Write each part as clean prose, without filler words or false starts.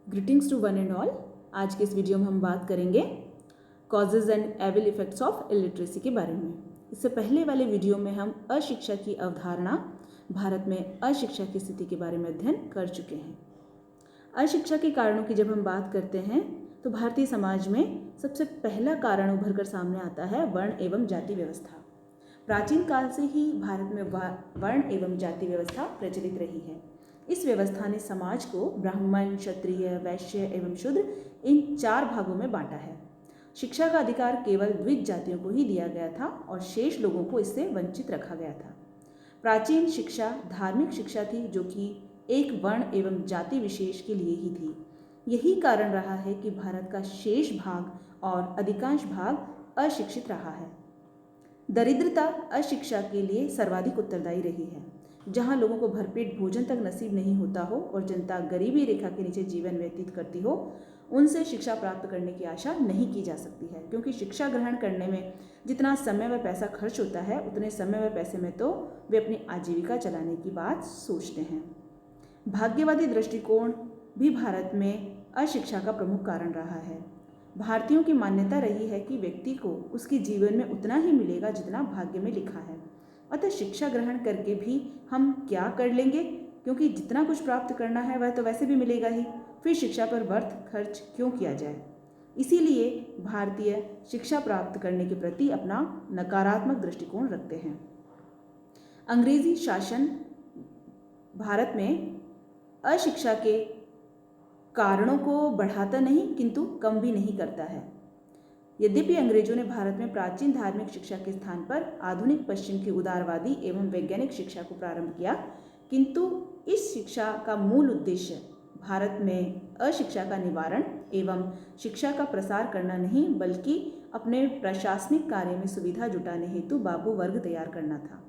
Greetings to one and all. आज के इस वीडियो में हम बात करेंगे causes and evil effects of illiteracy के बारे में। इससे पहले वाले वीडियो में हम अशिक्षा की अवधारणा, भारत में अशिक्षा की स्थिति के बारे में अध्ययन कर चुके हैं। अशिक्षा के कारणों की जब हम बात करते हैं तो भारतीय समाज में सबसे पहला कारण उभर कर सामने आता है वर्ण एवं जाति व्यवस्था। प्राचीन काल से ही भारत में वर्ण एवं जाति व्यवस्था प्रचलित रही है। इस व्यवस्था ने समाज को ब्राह्मण, क्षत्रिय, वैश्य एवं शूद्र इन 4 भागों में बांटा है। शिक्षा का अधिकार केवल द्विज जातियों को ही दिया गया था और शेष लोगों को इससे वंचित रखा गया था। प्राचीन शिक्षा धार्मिक शिक्षा थी, जो कि एक वर्ण एवं जाति विशेष के लिए ही थी। यही कारण रहा है कि भारत का शेष भाग और अधिकांश भाग अशिक्षित रहा है। दरिद्रता अशिक्षा के लिए सर्वाधिक उत्तरदायी रही है। जहां लोगों को भरपेट भोजन तक नसीब नहीं होता हो और जनता गरीबी रेखा के नीचे जीवन व्यतीत करती हो, उनसे शिक्षा प्राप्त करने की आशा नहीं की जा सकती है, क्योंकि शिक्षा ग्रहण करने में जितना समय व पैसा खर्च होता है, उतने समय व पैसे में तो वे अपनी आजीविका चलाने की बात सोचते हैं। भाग्यवादी दृष्टिकोण भी भारत में अशिक्षा का प्रमुख कारण रहा है। भारतीयों की मान्यता रही है कि व्यक्ति को उसके जीवन में उतना ही मिलेगा जितना भाग्य में लिखा है। अतः शिक्षा ग्रहण करके भी हम क्या कर लेंगे, क्योंकि जितना कुछ प्राप्त करना है वह तो वैसे भी मिलेगा ही, फिर शिक्षा पर व्यर्थ खर्च क्यों किया जाए। इसीलिए भारतीय शिक्षा प्राप्त करने के प्रति अपना नकारात्मक दृष्टिकोण रखते हैं। अंग्रेजी शासन भारत में अशिक्षा के कारणों को बढ़ाता नहीं किंतु कम भी नहीं करता है। यद्यपि अंग्रेजों ने भारत में प्राचीन धार्मिक शिक्षा के स्थान पर आधुनिक पश्चिम की उदारवादी एवं वैज्ञानिक शिक्षा को प्रारंभ किया, किंतु इस शिक्षा का मूल उद्देश्य भारत में अशिक्षा का निवारण एवं शिक्षा का प्रसार करना नहीं, बल्कि अपने प्रशासनिक कार्य में सुविधा जुटाने हेतु बाबू वर्ग तैयार करना था।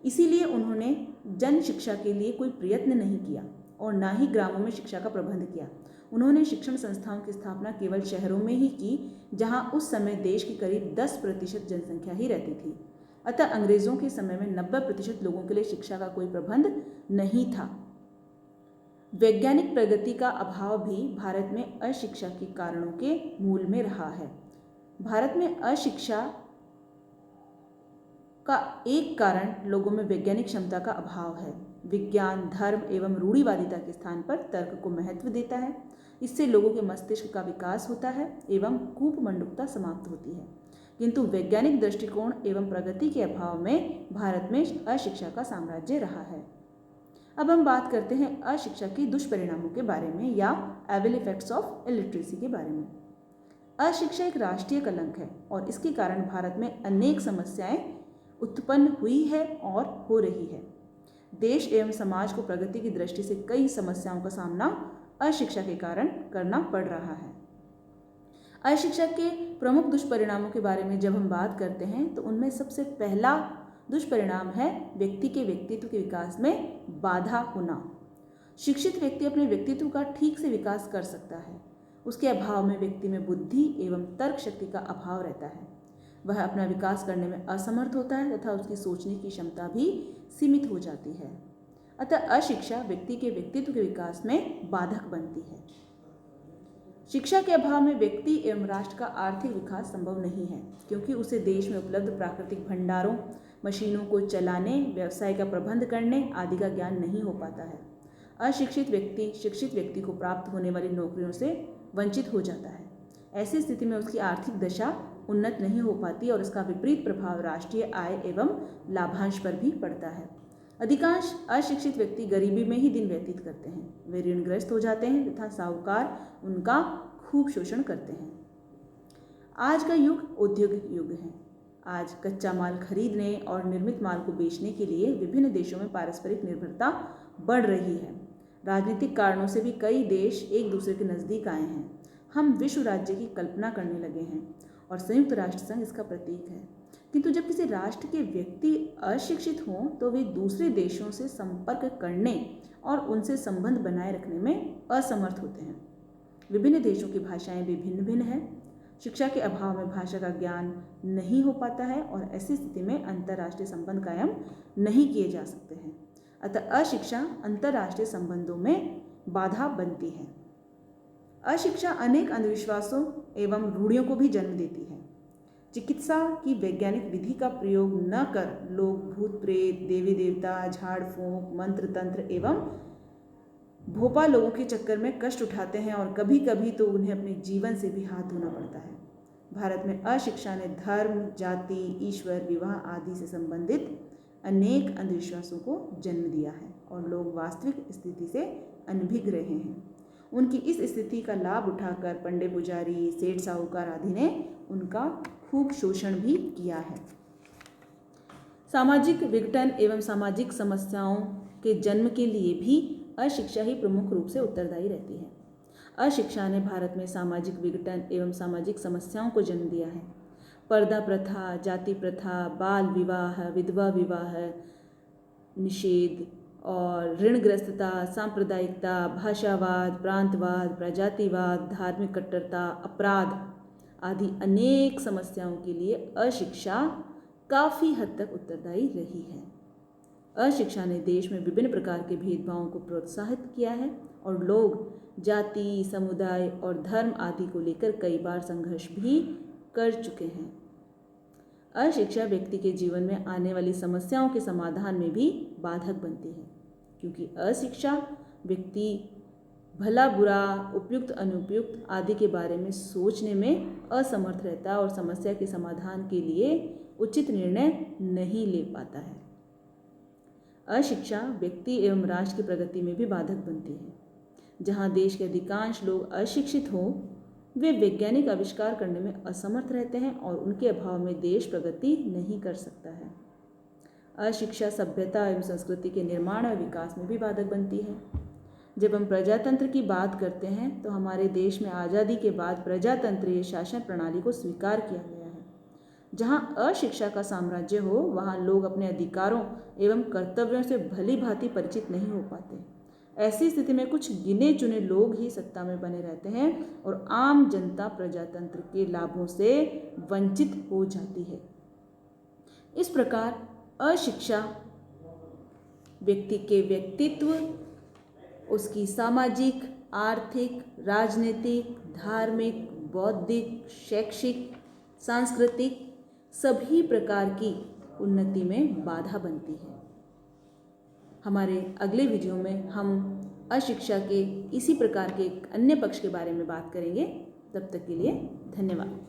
इसीलिए उन्होंने जन शिक्षा के लिए कोई प्रयत्न नहीं किया और न ही ग्रामों में शिक्षा का प्रबंध किया। उन्होंने शिक्षण संस्थाओं की स्थापना केवल शहरों में ही की, जहां उस समय देश की करीब 10% जनसंख्या ही रहती थी। अतः अंग्रेजों के समय में 90% लोगों के लिए शिक्षा का कोई प्रबंध नहीं था। वैज्ञानिक प्रगति का अभाव भी भारत में अशिक्षा के कारणों के मूल में रहा है। भारत में अशिक्षा का एक कारण लोगों में वैज्ञानिक क्षमता का अभाव है। विज्ञान धर्म एवं रूढ़िवादिता के स्थान पर तर्क को महत्व देता है। इससे लोगों के मस्तिष्क का विकास होता है एवं कूपमंडुकता समाप्त होती है। किंतु वैज्ञानिक दृष्टिकोण एवं प्रगति के अभाव में भारत में अशिक्षा का साम्राज्य रहा है। अब हम बात करते हैं अशिक्षा के दुष्परिणामों के बारे में, या एविल इफेक्ट्स ऑफ इलिटरेसी के बारे में। अशिक्षा एक राष्ट्रीय कलंक है और इसके कारण भारत में अनेक समस्याएं उत्पन्न हुई है और हो रही है। देश एवं समाज को प्रगति की दृष्टि से कई समस्याओं का सामना अशिक्षा के कारण करना पड़ रहा है। अशिक्षा के प्रमुख दुष्परिणामों के बारे में जब हम बात करते हैं तो उनमें सबसे पहला दुष्परिणाम है व्यक्ति के व्यक्तित्व के विकास में बाधा होना। शिक्षित व्यक्ति अपने व्यक्तित्व का ठीक से विकास कर सकता है। उसके अभाव में व्यक्ति में बुद्धि एवं तर्क शक्ति का अभाव रहता है। वह अपना विकास करने में असमर्थ होता है तथा उसकी सोचने की क्षमता भी सीमित हो जाती है। अतः अशिक्षा व्यक्ति के व्यक्तित्व के विकास में बाधक बनती है। शिक्षा के अभाव में व्यक्ति एवं राष्ट्र का आर्थिक विकास संभव नहीं है, क्योंकि उसे देश में उपलब्ध प्राकृतिक भंडारों, मशीनों को चलाने, व्यवसाय का प्रबंध करने आदि का ज्ञान नहीं हो पाता है। अशिक्षित व्यक्ति शिक्षित व्यक्ति को प्राप्त होने वाली नौकरियों से वंचित हो जाता है। ऐसी स्थिति में उसकी आर्थिक दशा उन्नत नहीं हो पाती और इसका विपरीत प्रभाव राष्ट्रीय आय एवं लाभांश पर भी पड़ता है। अधिकांश अशिक्षित व्यक्ति गरीबी में ही दिन व्यतीत करते हैं। वे ऋणग्रस्त हो जाते हैं तथा साहूकार उनका खूब शोषण करते हैं। आज का युग औद्योगिक युग है। आज कच्चा माल खरीदने और निर्मित माल को बेचने के लिए विभिन्न देशों में पारस्परिक निर्भरता बढ़ रही है। राजनीतिक कारणों से भी कई देश एक दूसरे के नज़दीक आए हैं। हम विश्व राज्य की कल्पना करने लगे हैं और संयुक्त राष्ट्र संघ इसका प्रतीक है। किंतु जब किसी राष्ट्र के व्यक्ति अशिक्षित हों तो वे दूसरे देशों से संपर्क करने और उनसे संबंध बनाए रखने में असमर्थ होते हैं। विभिन्न देशों की भाषाएं भी भिन्न भिन्न हैं। शिक्षा के अभाव में भाषा का ज्ञान नहीं हो पाता है और ऐसी स्थिति में अंतर्राष्ट्रीय संबंध कायम नहीं किए जा सकते हैं। अतः अशिक्षा अंतर्राष्ट्रीय संबंधों में बाधा बनती है। अशिक्षा अनेक अंधविश्वासों एवं रूढ़ियों को भी जन्म देती है। चिकित्सा की वैज्ञानिक विधि का प्रयोग न कर लोग भूत प्रेत, देवी देवता, झाड़ फूंक, मंत्र तंत्र एवं भोपा लोगों के चक्कर में कष्ट उठाते हैं और कभी कभी तो उन्हें अपने जीवन से भी हाथ धोना पड़ता है। भारत में अशिक्षा ने धर्म, जाति, ईश्वर, विवाह आदि से संबंधित अनेक अंधविश्वासों को जन्म दिया है और लोग वास्तविक स्थिति से अनभिज्ञ रहे हैं। उनकी इस स्थिति का लाभ उठाकर पंडे पुजारी, सेठ साहूकार आदि ने उनका खूब शोषण भी किया है। सामाजिक विघटन एवं सामाजिक समस्याओं के जन्म के लिए भी अशिक्षा ही प्रमुख रूप से उत्तरदायी रहती है। अशिक्षा ने भारत में सामाजिक विघटन एवं सामाजिक समस्याओं को जन्म दिया है। पर्दा प्रथा, जाति प्रथा, बाल विवाह, विधवा विवाह निषेध और ऋणग्रस्तता, सांप्रदायिकता, भाषावाद, प्रांतवाद, प्रजातिवाद, धार्मिक कट्टरता, अपराध आदि अनेक समस्याओं के लिए अशिक्षा काफ़ी हद तक उत्तरदायी रही है। अशिक्षा ने देश में विभिन्न प्रकार के भेदभावों को प्रोत्साहित किया है और लोग जाति, समुदाय और धर्म आदि को लेकर कई बार संघर्ष भी कर चुके हैं। अशिक्षा व्यक्ति के जीवन में आने वाली समस्याओं के समाधान में भी बाधक बनती है, क्योंकि अशिक्षा व्यक्ति भला बुरा, उपयुक्त अनुपयुक्त आदि के बारे में सोचने में असमर्थ रहता है और समस्या के समाधान के लिए उचित निर्णय नहीं ले पाता है। अशिक्षा व्यक्ति एवं राष्ट्र की प्रगति में भी बाधक बनती है। जहाँ देश के अधिकांश लोग अशिक्षित हों, वे वैज्ञानिक आविष्कार करने में असमर्थ रहते हैं और उनके अभाव में देश प्रगति नहीं कर सकता है। अशिक्षा सभ्यता एवं संस्कृति के निर्माण और विकास में भी बाधक बनती है। जब हम प्रजातंत्र की बात करते हैं तो हमारे देश में आज़ादी के बाद प्रजातंत्रीय शासन प्रणाली को स्वीकार किया गया है। जहाँ अशिक्षा का साम्राज्य हो, वहाँ लोग अपने अधिकारों एवं कर्तव्यों से भली भांति परिचित नहीं हो पाते। ऐसी स्थिति में कुछ गिने चुने लोग ही सत्ता में बने रहते हैं और आम जनता प्रजातंत्र के लाभों से वंचित हो जाती है। इस प्रकार अशिक्षा व्यक्ति के व्यक्तित्व, उसकी सामाजिक, आर्थिक, राजनीतिक, धार्मिक, बौद्धिक, शैक्षिक, सांस्कृतिक सभी प्रकार की उन्नति में बाधा बनती है। हमारे अगले वीडियो में हम अशिक्षा के इसी प्रकार के एक अन्य पक्ष के बारे में बात करेंगे। तब तक के लिए धन्यवाद।